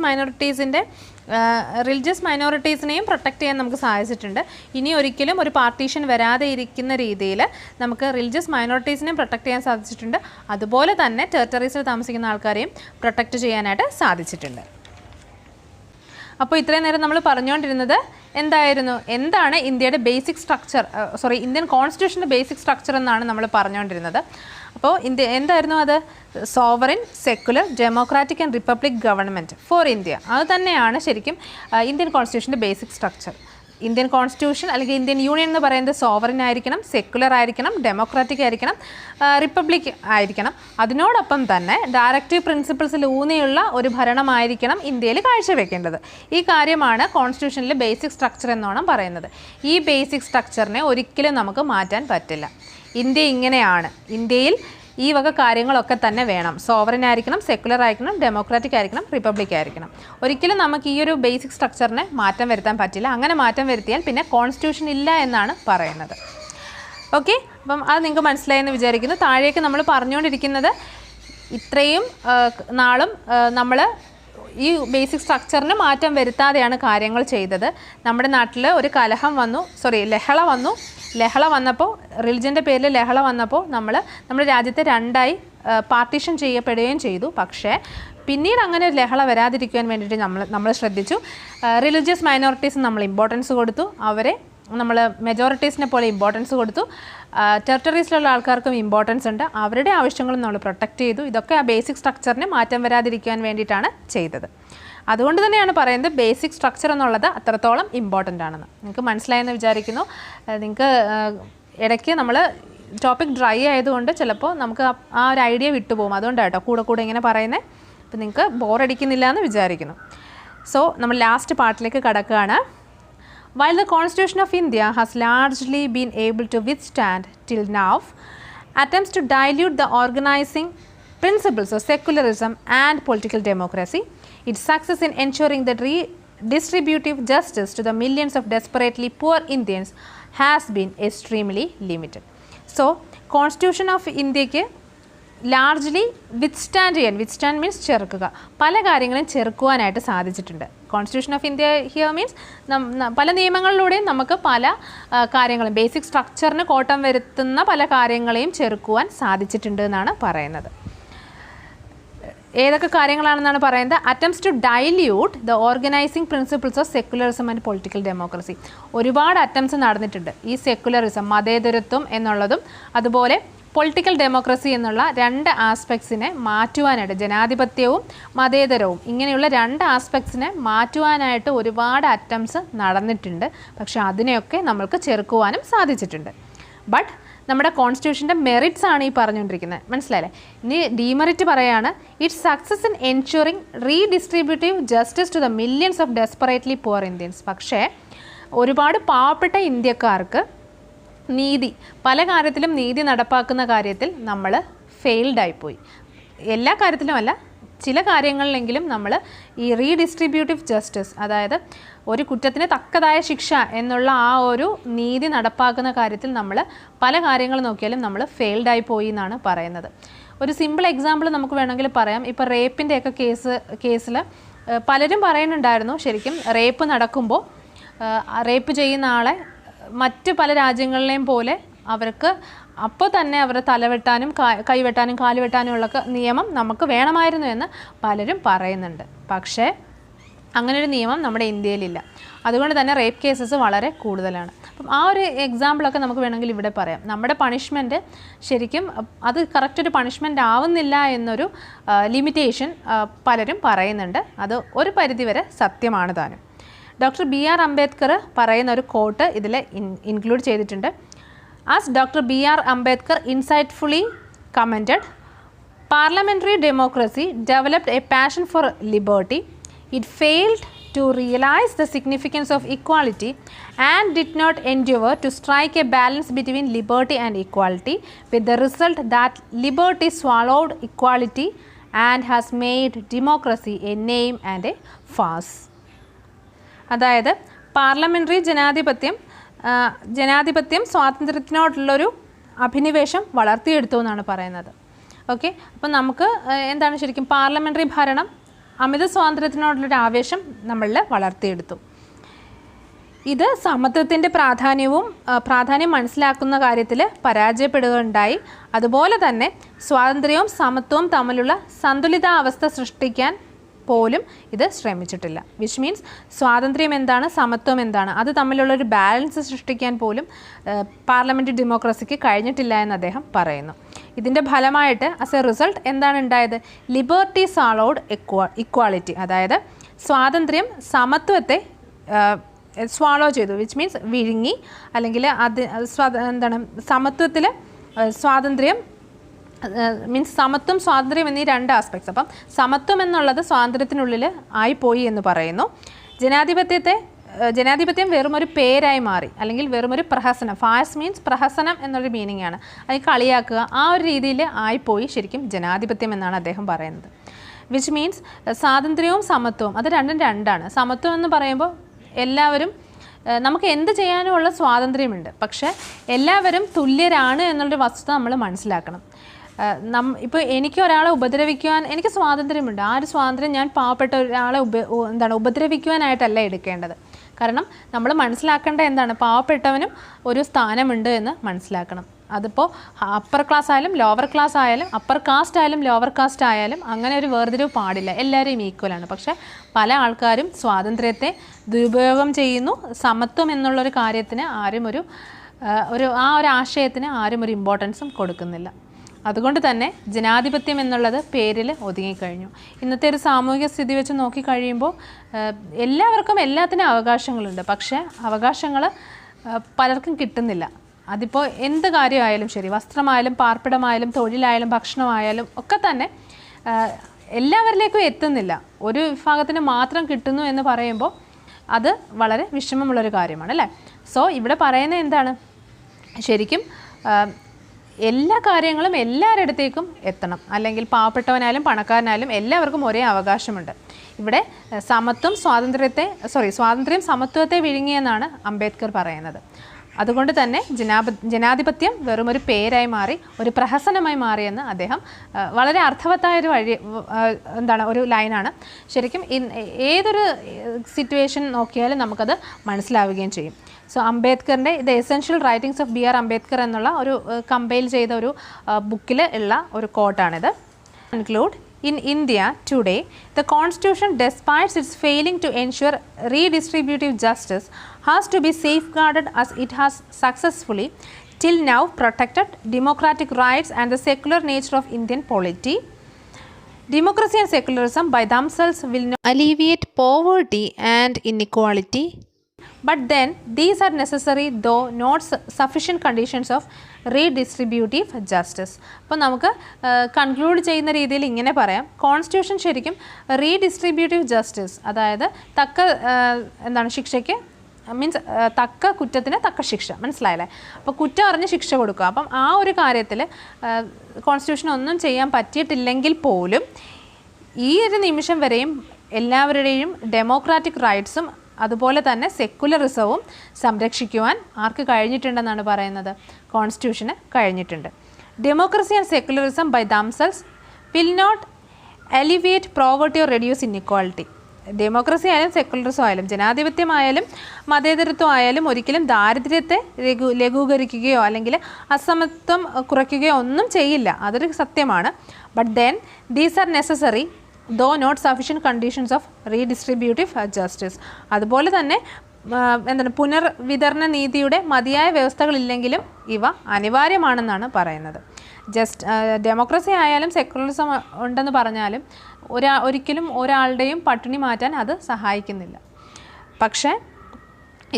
മൈനോറിറ്റീസിനെയും പ്രൊട്ടക്റ്റ് ചെയ്യാൻ നമുക്ക് സാധിച്ചിട്ടുണ്ട്. ഇനി ഒരിക്കലും ഒരു പാർട്ടീഷൻ വരാതെ ഇരിക്കുന്ന രീതിയിൽ നമുക്ക് റിലീജിയസ് മൈനോറിറ്റീസിനെയും പ്രൊട്ടക്റ്റ് ചെയ്യാൻ സാധിച്ചിട്ടുണ്ട്. അതുപോലെ തന്നെ ടെറിട്ടറീസിൽ താമസിക്കുന്ന ആൾക്കാരെയും പ്രൊട്ടക്റ്റ് ചെയ്യാനായിട്ട് സാധിച്ചിട്ടുണ്ട്. അപ്പോൾ ഇത്രയും നേരം നമ്മൾ പറഞ്ഞുകൊണ്ടിരുന്നത് എന്താണ് ഇന്ത്യയുടെ ബേസിക് സ്ട്രക്ചർ, ഇന്ത്യൻ കോൺസ്റ്റിറ്റ്യൂഷൻ്റെ ബേസിക് സ്ട്രക്ചർ എന്നാണ് നമ്മൾ പറഞ്ഞുകൊണ്ടിരുന്നത്. അപ്പോൾ എന്തായിരുന്നു അത്? Sovereign, secular, democratic and republic government for India. അത് തന്നെയാണ് ശരിക്കും ഇന്ത്യൻ കോൺസ്റ്റിറ്റ്യൂഷൻ്റെ ബേസിക് സ്ട്രക്ചർ. ഇന്ത്യൻ കോൺസ്റ്റിറ്റ്യൂഷൻ അല്ലെങ്കിൽ ഇന്ത്യൻ യൂണിയൻ എന്ന് പറയുന്നത് സോവറിൻ ആയിരിക്കണം, സെക്കുലർ ആയിരിക്കണം, ഡെമോക്രാറ്റിക് ആയിരിക്കണം, റിപ്പബ്ലിക് ആയിരിക്കണം. അതിനോടൊപ്പം തന്നെ ഡയറക്റ്റീവ് പ്രിൻസിപ്പിൾസിൽ ഊന്നിയുള്ള ഒരു ഭരണമായിരിക്കണം ഇന്ത്യയിൽ കാഴ്ചവെക്കേണ്ടത്. ഈ കാര്യമാണ് കോൺസ്റ്റിറ്റ്യൂഷനിൽ ബേസിക് സ്ട്രക്ചർ എന്നോണം പറയുന്നത്. ഈ ബേസിക് സ്ട്രക്ചറിനെ ഒരിക്കലും നമുക്ക് മാറ്റാൻ പറ്റില്ല. ഇന്ത്യ ഇങ്ങനെയാണ്, ഇന്ത്യയിൽ ഈ വക കാര്യങ്ങളൊക്കെ തന്നെ വേണം. സോവറിൻ ആയിരിക്കണം, സെക്കുലർ ആയിരിക്കണം, ഡെമോക്രാറ്റിക് ആയിരിക്കണം, റിപ്പബ്ലിക് ആയിരിക്കണം. ഒരിക്കലും നമുക്ക് ഈ ഒരു ബേസിക് സ്ട്രക്ചറിനെ മാറ്റം വരുത്താൻ പറ്റില്ല. അങ്ങനെ മാറ്റം വരുത്തിയാൽ പിന്നെ കോൺസ്റ്റിറ്റ്യൂഷൻ ഇല്ല എന്നാണ് പറയുന്നത്. ഓക്കെ, അപ്പം അത് നിങ്ങൾക്ക് മനസ്സിലായെന്ന് വിചാരിക്കുന്നു. താഴേക്ക് നമ്മൾ പറഞ്ഞുകൊണ്ടിരിക്കുന്നത് ഇത്രയും നാളും നമ്മൾ ഈ ബേസിക് സ്ട്രക്ചറിന് മാറ്റം വരുത്താതെയാണ് കാര്യങ്ങൾ ചെയ്തത്. നമ്മുടെ നാട്ടിൽ ഒരു ലഹള വന്നപ്പോൾ റിലിജൻ്റെ പേരിൽ ലഹള വന്നപ്പോൾ നമ്മുടെ രാജ്യത്തെ രണ്ടായി പാർട്ടീഷൻ ചെയ്യപ്പെടുകയും ചെയ്തു. പക്ഷേ പിന്നീട് അങ്ങനെ ഒരു ലഹള വരാതിരിക്കുവാൻ വേണ്ടിയിട്ട് നമ്മൾ ശ്രദ്ധിച്ചു. റിലീജിയസ് മൈനോറിറ്റീസ് നമ്മൾ ഇമ്പോർട്ടൻസ് കൊടുത്തു, അവരെ നമ്മൾ മെജോറിറ്റീസിനെ പോലെ ഇമ്പോർട്ടൻസ് കൊടുത്തു. ടെറിട്ടറീസിലുള്ള ആൾക്കാർക്കും ഇമ്പോർട്ടൻസ് ഉണ്ട്, അവരുടെ ആവശ്യങ്ങളും നമ്മൾ പ്രൊട്ടക്റ്റ് ചെയ്തു. ഇതൊക്കെ ആ ബേസിക് സ്ട്രക്ചറിന് മാറ്റം വരാതിരിക്കാൻ വേണ്ടിയിട്ടാണ് ചെയ്തത്. അതുകൊണ്ട് തന്നെയാണ് പറയുന്നത് ബേസിക് സ്ട്രക്ചർ എന്നുള്ളത് അത്രത്തോളം ഇമ്പോർട്ടൻ്റ് ആണെന്ന്. നിങ്ങൾക്ക് മനസ്സിലായെന്ന് വിചാരിക്കുന്നു. നിങ്ങൾക്ക് ഇടയ്ക്ക് നമ്മൾ ടോപ്പിക് ഡ്രൈ ആയതുകൊണ്ട് ചിലപ്പോൾ നമുക്ക് ആ ഒരു ഐഡിയ വിട്ടുപോകും. അതുകൊണ്ടാണ് കേട്ടോ കൂടെ ഇങ്ങനെ പറയുന്നത്. അപ്പോൾ നിങ്ങൾക്ക് ബോറടിക്കുന്നില്ല എന്ന് വിചാരിക്കുന്നു. സോ നമ്മൾ ലാസ്റ്റ് പാർട്ടിലേക്ക് കടക്കുകയാണ്. While the Constitution of India has largely been able to withstand till now attempts to dilute the organizing principles of secularism and political democracy, its success in ensuring the redistributive justice to the millions of desperately poor Indians has been extremely limited. So, Constitution of India largely withstand means ചെറുക്കുക, പല കാര്യങ്ങളും ചെറുക്കുവാനായിട്ട് സാധിച്ചിട്ടുണ്ട്. Constitution of India here means പല നിയമങ്ങളിലൂടെയും നമുക്ക് പല കാര്യങ്ങളും ബേസിക് സ്ട്രക്ചറിന് കോട്ടം വരുത്തുന്ന പല കാര്യങ്ങളെയും ചെറുക്കുവാൻ സാധിച്ചിട്ടുണ്ട് എന്നാണ് പറയുന്നത്. ഏതൊക്കെ കാര്യങ്ങളാണെന്നാണ് പറയുന്നത്? Attempts to dilute the organising principles of secularism and political democracy. ഒരുപാട് അറ്റംപ്റ്റ്സ് നടന്നിട്ടുണ്ട് ഈ സെക്കുലറിസം, മതേതരത്വം എന്നുള്ളതും അതുപോലെ പൊളിറ്റിക്കൽ ഡെമോക്രസി എന്നുള്ള രണ്ട് ആസ്പെക്ട്സിനെ മാറ്റുവാനായിട്ട്, ജനാധിപത്യവും മതേതരവും ഇങ്ങനെയുള്ള രണ്ട് ആസ്പെക്ട്സിനെ മാറ്റുവാനായിട്ട് ഒരുപാട് അറ്റംപ്റ്റ്സ് നടന്നിട്ടുണ്ട്. പക്ഷേ അതിനെയൊക്കെ നമ്മൾക്ക് ചെറുക്കുവാനും സാധിച്ചിട്ടുണ്ട്. ബട്ട് നമ്മുടെ കോൺസ്റ്റിറ്റ്യൂഷൻ്റെ മെറിറ്റ്സ് ആണ് ഈ പറഞ്ഞുകൊണ്ടിരിക്കുന്നത്, മനസ്സിലായില്ലേ? ഇനി ഡീമെറിറ്റ് പറയാണ്. Its success in ensuring redistributive justice to the millions of desperately poor Indians. പക്ഷേ ഒരുപാട് പാവപ്പെട്ട ഇന്ത്യക്കാർക്ക് നീതി, പല കാര്യത്തിലും നീതി നടപ്പാക്കുന്ന കാര്യത്തിൽ നമ്മൾ ഫെയിൽഡായിപ്പോയി. എല്ലാ കാര്യത്തിലുമല്ല, ചില കാര്യങ്ങളിലെങ്കിലും നമ്മൾ ഈ റീഡിസ്ട്രിബ്യൂട്ടീവ് ജസ്റ്റിസ്, അതായത് ഒരു കുറ്റത്തിന് തക്കതായ ശിക്ഷ എന്നുള്ള ആ ഒരു നീതി നടപ്പാക്കുന്ന കാര്യത്തിൽ നമ്മൾ പല കാര്യങ്ങൾ നോക്കിയാലും നമ്മൾ ഫെയിൽഡായിപ്പോയി എന്നാണ് പറയുന്നത്. ഒരു സിമ്പിൾ എക്സാമ്പിൾ നമുക്ക് വേണമെങ്കിൽ പറയാം. ഇപ്പോൾ റേപ്പിൻ്റെയൊക്കെ കേസിൽ പലരും പറയുന്നുണ്ടായിരുന്നു, ശരിക്കും റേപ്പ് നടക്കുമ്പോൾ റേപ്പ് ചെയ്യുന്ന ആളെ മറ്റ് പല രാജ്യങ്ങളിലെയും പോലെ അവർക്ക് അപ്പോൾ തന്നെ അവരെ തലവെട്ടാനും കൈവെട്ടാനും കാലുവെട്ടാനും ഉള്ള നിയമം നമുക്ക് വേണമായിരുന്നു എന്ന് പലരും പറയുന്നുണ്ട്. പക്ഷേ അങ്ങനൊരു നിയമം നമ്മുടെ ഇന്ത്യയിലില്ല. അതുകൊണ്ട് തന്നെ റേപ്പ് കേസസ് വളരെ കൂടുതലാണ്. അപ്പം ആ ഒരു എക്സാമ്പിളൊക്കെ നമുക്ക് വേണമെങ്കിൽ ഇവിടെ പറയാം. നമ്മുടെ പണിഷ്മെൻറ്റ് ശരിക്കും അത് കറക്റ്റ് ഒരു പണിഷ്മെൻ്റ് ആവുന്നില്ല എന്നൊരു ലിമിറ്റേഷൻ പലരും പറയുന്നുണ്ട്. അത് ഒരു പരിധിവരെ സത്യമാണ് താനും. Doctor B.R. അംബേദ്കർ പറയുന്ന ഒരു കോട്ട് ഇതിൽ ഇൻക്ലൂഡ് ചെയ്തിട്ടുണ്ട്. As doctor B.R. Ambedkar insightfully commented, parliamentary democracy developed a passion for liberty. It failed to realize the significance of equality and did not endeavor to strike a balance between liberty and equality, with the result that liberty swallowed equality and has made democracy a name and a farce. അതായത് parliamentary ജനാധിപത്യം സ്വാതന്ത്ര്യത്തിനോടുള്ളൊരു അഭിനിവേശം വളർത്തിയെടുത്തു എന്നാണ് പറയുന്നത്. Okay, അപ്പം നമുക്ക് എന്താണ് ശരിക്കും parliamentary ഭരണം അമിത സ്വാതന്ത്ര്യത്തിനോടുള്ളൊരു ആവേശം നമ്മളിൽ വളർത്തിയെടുത്തു. ഇത് സമത്വത്തിൻ്റെ പ്രാധാന്യം മനസ്സിലാക്കുന്ന കാര്യത്തിൽ പരാജയപ്പെടുകയുണ്ടായി. അതുപോലെ തന്നെ സ്വാതന്ത്ര്യവും സമത്വവും തമ്മിലുള്ള സന്തുലിതാവസ്ഥ സൃഷ്ടിക്കാൻ പോലും ഇത് ശ്രമിച്ചിട്ടില്ല. വിച്ച് മീൻസ് സ്വാതന്ത്ര്യം എന്താണ്, സമത്വം എന്താണ്, അത് തമ്മിലുള്ളൊരു ബാലൻസ് സൃഷ്ടിക്കാൻ പോലും പാർലമെൻ്ററി ഡെമോക്രസിക്ക് കഴിഞ്ഞിട്ടില്ല എന്ന് അദ്ദേഹം പറയുന്നു. ഇതിൻ്റെ ഫലമായിട്ട് ആസ് എ റിസൾട്ട് എന്താണ് ഉണ്ടായത്? ലിബർട്ടി സാളോഡ് ഇക്വാളിറ്റി, അതായത് സ്വാതന്ത്ര്യം സമത്വത്തെ സ്വാളോ ചെയ്തു. വിച്ച് മീൻസ് വിഴുങ്ങി, അല്ലെങ്കിൽ അത് എന്താണ് സമത്വത്തിൽ സ്വാതന്ത്ര്യം മീൻസ് സമത്വം സ്വാതന്ത്ര്യം എന്നീ രണ്ട് ആസ്പെക്ട്സ്. അപ്പം സമത്വം എന്നുള്ളത് സ്വാതന്ത്ര്യത്തിനുള്ളിൽ ആയിപ്പോയി എന്ന് പറയുന്നു. ജനാധിപത്യം വെറുമൊരു പേരായി മാറി, അല്ലെങ്കിൽ വെറുമൊരു പ്രഹസനം. ഫാസ് മീൻസ് പ്രഹസനം എന്നൊരു മീനിങ് ആണ്. അത് കളിയാക്കുക, ആ ഒരു രീതിയിൽ ആയിപ്പോയി ശരിക്കും ജനാധിപത്യം എന്നാണ് അദ്ദേഹം പറയുന്നത്. വിച്ച് മീൻസ് സ്വാതന്ത്ര്യവും സമത്വവും അത് രണ്ടാണ്. സമത്വം എന്ന് പറയുമ്പോൾ എല്ലാവരും നമുക്ക് എന്ത് ചെയ്യാനുമുള്ള സ്വാതന്ത്ര്യമുണ്ട്, പക്ഷേ എല്ലാവരും തുല്യരാണ് എന്നുള്ളൊരു വസ്തുത നമ്മൾ മനസ്സിലാക്കണം. ഇപ്പോൾ എനിക്ക് ഒരാളെ ഉപദ്രവിക്കുവാൻ എനിക്ക് സ്വാതന്ത്ര്യമുണ്ട്. ആ ഒരു സ്വാതന്ത്ര്യം ഞാൻ പാവപ്പെട്ട ഒരാളെ ഉപദ്രവിക്കുവാനായിട്ടല്ല എടുക്കേണ്ടത്. കാരണം നമ്മൾ മനസ്സിലാക്കേണ്ട എന്താണ്, പാവപ്പെട്ടവനും ഒരു സ്ഥാനമുണ്ട് എന്ന് മനസ്സിലാക്കണം. അതിപ്പോൾ അപ്പർ ക്ലാസ് ആയാലും ലോവർ ക്ലാസ് ആയാലും, അപ്പർ കാസ്റ്റ് ആയാലും ലോവർ കാസ്റ്റ് ആയാലും അങ്ങനെ ഒരു വേർതിരിവ് പാടില്ല. എല്ലാവരും ഈക്വലാണ്. പക്ഷേ പല ആൾക്കാരും സ്വാതന്ത്ര്യത്തെ ദുരുപയോഗം ചെയ്യുന്നു. സമത്വം എന്നുള്ളൊരു കാര്യത്തിന് ആരും ആ ഒരു ആശയത്തിന് ആരും ഒരു ഇമ്പോർട്ടൻസും കൊടുക്കുന്നില്ല. അതുകൊണ്ട് തന്നെ ജനാധിപത്യം എന്നുള്ളത് പേരിൽ ഒതുങ്ങിക്കഴിഞ്ഞു. ഇന്നത്തെ ഒരു സാമൂഹിക സ്ഥിതി വെച്ച് നോക്കിക്കഴിയുമ്പോൾ എല്ലാവർക്കും എല്ലാത്തിനും അവകാശങ്ങളുണ്ട്. പക്ഷേ അവകാശങ്ങൾ പലർക്കും കിട്ടുന്നില്ല. അതിപ്പോൾ എന്ത് കാര്യമായാലും ശരി, വസ്ത്രമായാലും പാർപ്പിടമായാലും തൊഴിലായാലും ഭക്ഷണമായാലും ഒക്കെ തന്നെ എല്ലാവരിലേക്കും എത്തുന്നില്ല. ഒരു വിഭാഗത്തിന് മാത്രം കിട്ടുന്നു എന്ന് പറയുമ്പോൾ അത് വളരെ വിഷമമുള്ളൊരു കാര്യമാണ് അല്ലേ. സോ ഇവിടെ പറയുന്നത് എന്താണ്, ശരിക്കും എല്ലാ കാര്യങ്ങളും എല്ലാവരുടെ അടുത്തേക്കും എത്തണം. അല്ലെങ്കിൽ പാവപ്പെട്ടവനായാലും പണക്കാരനായാലും എല്ലാവർക്കും ഒരേ അവകാശമുണ്ട്. ഇവിടെ സ്വാതന്ത്ര്യം സമത്വത്തെ വിഴുങ്ങിയെന്നാണ് അംബേദ്കർ പറയുന്നത്. അതുകൊണ്ട് തന്നെ ജനാധിപത്യം വെറുമൊരു പേരായി മാറി, ഒരു പ്രഹസനമായി മാറിയെന്ന് അദ്ദേഹം വളരെ അർത്ഥവത്തായൊരു ഒരു ലൈനാണ്. ശരിക്കും ഏതൊരു സിറ്റുവേഷൻ നോക്കിയാലും നമുക്കത് മനസ്സിലാവുകയും ചെയ്യും. സോ അംബേദ്കറിൻ്റെ the essential writings of B.R. Ambedkar എന്നുള്ള ഒരു കമ്പൈൽ ചെയ്ത ഒരു ബുക്കിൽ ഉള്ള ഒരു കോട്ടാണിത്. Conclude, in India today, the constitution, despite its failing to ensure redistributive justice, has to be safeguarded as it has successfully till now protected democratic rights and the secular nature of Indian polity. Democracy and secularism by themselves will not alleviate poverty and inequality, but then these are necessary though not sufficient conditions of redistributive justice. അപ്പോൾ നമുക്ക് conclude ചെയ്യുന്ന രീതിയിൽ ഇങ്ങനെ പറയാം, constitution ശരിക്കും റീഡിസ്ട്രിബ്യൂട്ടീവ് justice, അതായത് ശിക്ഷയ്ക്ക് means തക്ക കുറ്റത്തിന് തക്ക ശിക്ഷ, മനസ്സിലായല്ലേ. അപ്പോൾ കുറ്റം അറിഞ്ഞ് ശിക്ഷ കൊടുക്കുക. അപ്പം ആ ഒരു കാര്യത്തിൽ കോൺസ്റ്റിറ്റ്യൂഷൻ ഒന്നും ചെയ്യാൻ പറ്റിയിട്ടില്ലെങ്കിൽ പോലും ഈ ഒരു നിമിഷം വരെയും എല്ലാവരുടെയും ഡെമോക്രാറ്റിക് റൈറ്റ്സും അതുപോലെ തന്നെ സെക്കുലറിസവും സംരക്ഷിക്കുവാൻ ആർക്ക് കഴിഞ്ഞിട്ടുണ്ടെന്നാണ് പറയുന്നത്, കോൺസ്റ്റിറ്റ്യൂഷന് കഴിഞ്ഞിട്ടുണ്ട്. Democracy and secularism by themselves will not alleviate poverty or reduce inequality. Democracy ആയാലും സെക്കുലറിസം ആയാലും ജനാധിപത്യമായാലും മതേതരത്വം ആയാലും ഒരിക്കലും ദാരിദ്ര്യത്തെ ലഘൂകരിക്കുകയോ അല്ലെങ്കിൽ അസമത്വം കുറയ്ക്കുകയോ ഒന്നും ചെയ്യില്ല, അതൊരു സത്യമാണ്. But then these are necessary though not sufficient conditions of redistributive justice. അതുപോലെ തന്നെ പുനർവിതരണ നീതിയുടെ മതിയായ വ്യവസ്ഥകളില്ലെങ്കിലും ഇവ അനിവാര്യമാണെന്നാണ് പറയുന്നത്. ഡെമോക്രസി ആയാലും സെക്കുലറിസം ഉണ്ടെന്ന് പറഞ്ഞാലും ഒരിക്കലും ഒരാളുടെയും പട്ടിണി മാറ്റാൻ അത് സഹായിക്കുന്നില്ല. പക്ഷേ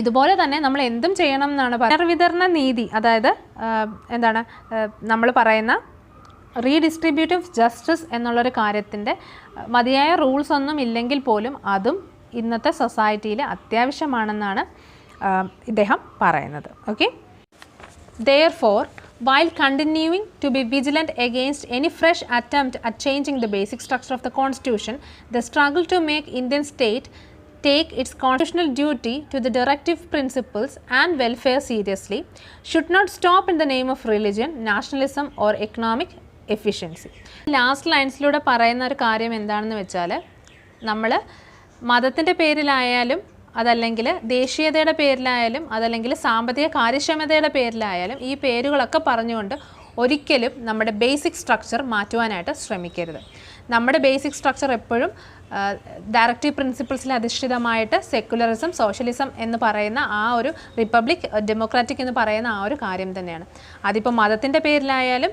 ഇതുപോലെ തന്നെ നമ്മൾ എന്തും ചെയ്യണം എന്നാണ് പുനർവിതരണ നീതി, അതായത് നമ്മൾ പറയുന്ന റീഡിസ്ട്രിബ്യൂട്ടീവ് ജസ്റ്റിസ് എന്നുള്ളൊരു കാര്യത്തിൻ്റെ മതിയായ റൂൾസ് ഒന്നും ഇല്ലെങ്കിൽ പോലും അതും ഇന്നത്തെ സൊസൈറ്റിയിൽ അത്യാവശ്യമാണെന്നാണ് ഇദ്ദേഹം പറയുന്നത്. Okay, therefore while continuing to be vigilant against any fresh attempt at changing the basic structure of the constitution, the struggle to make Indian state take its constitutional duty to the directive principles and welfare seriously should not stop in the name of religion, nationalism or economic efficiency. Last ലൈൻസിലൂടെ പറയുന്ന ഒരു കാര്യം എന്താണെന്ന് വെച്ചാൽ, നമ്മൾ മതത്തിൻ്റെ പേരിലായാലും അതല്ലെങ്കിൽ ദേശീയതയുടെ പേരിലായാലും അതല്ലെങ്കിൽ സാമ്പത്തിക കാര്യക്ഷമതയുടെ പേരിലായാലും ഈ പേരുകളൊക്കെ പറഞ്ഞുകൊണ്ട് ഒരിക്കലും നമ്മുടെ ബേസിക് സ്ട്രക്ചർ മാറ്റുവാനായിട്ട് ശ്രമിക്കരുത്. നമ്മുടെ ബേസിക് സ്ട്രക്ചർ എപ്പോഴും ഡയറക്റ്റീവ് പ്രിൻസിപ്പിൾസിൽ അധിഷ്ഠിതമായിട്ട് സെക്കുലറിസം, സോഷ്യലിസം എന്ന് പറയുന്ന ആ ഒരു റിപ്പബ്ലിക്, ഡെമോക്രാറ്റിക് എന്ന് പറയുന്ന ആ ഒരു കാര്യം തന്നെയാണ്. അതിപ്പോൾ മതത്തിൻ്റെ പേരിലായാലും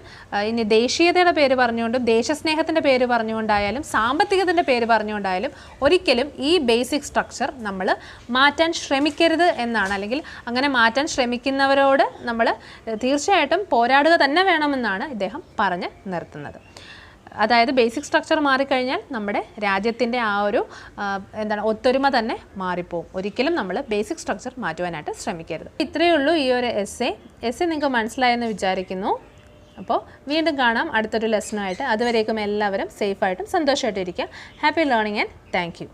ഇനി ദേശീയതയുടെ പേര് പറഞ്ഞുകൊണ്ടും ദേശസ്നേഹത്തിൻ്റെ പേര് പറഞ്ഞുകൊണ്ടായാലും സാമ്പത്തികത്തിൻ്റെ പേര് പറഞ്ഞുകൊണ്ടായാലും ഒരിക്കലും ഈ ബേസിക് സ്ട്രക്ചർ നമ്മൾ മാറ്റാൻ ശ്രമിക്കരുത് എന്നാണ്. അല്ലെങ്കിൽ അങ്ങനെ മാറ്റാൻ ശ്രമിക്കുന്നവരോട് നമ്മൾ തീർച്ചയായിട്ടും പോരാടുക തന്നെ വേണമെന്നാണ് ഇദ്ദേഹം പറഞ്ഞ് നിർത്തുന്നത്. അതായത് ബേസിക് സ്ട്രക്ചർ മാറിക്കഴിഞ്ഞാൽ നമ്മുടെ രാജ്യത്തിൻ്റെ ആ ഒരു ഒത്തൊരുമ തന്നെ മാറിപ്പോവും. ഒരിക്കലും നമ്മൾ ബേസിക് സ്ട്രക്ചർ മാറ്റുവാനായിട്ട് ശ്രമിക്കരുത്. ഇത്രയേ ഉള്ളൂ ഈ ഒരു എസ്സേ നിങ്ങൾക്ക് മനസ്സിലായെന്ന് വിചാരിക്കുന്നു. അപ്പോൾ വീണ്ടും കാണാം അടുത്തൊരു ലെസണായിട്ട്. അതുവരേക്കും എല്ലാവരും സേഫായിട്ടും സന്തോഷമായിട്ടും ഇരിക്കുക. Happy learning and thank you.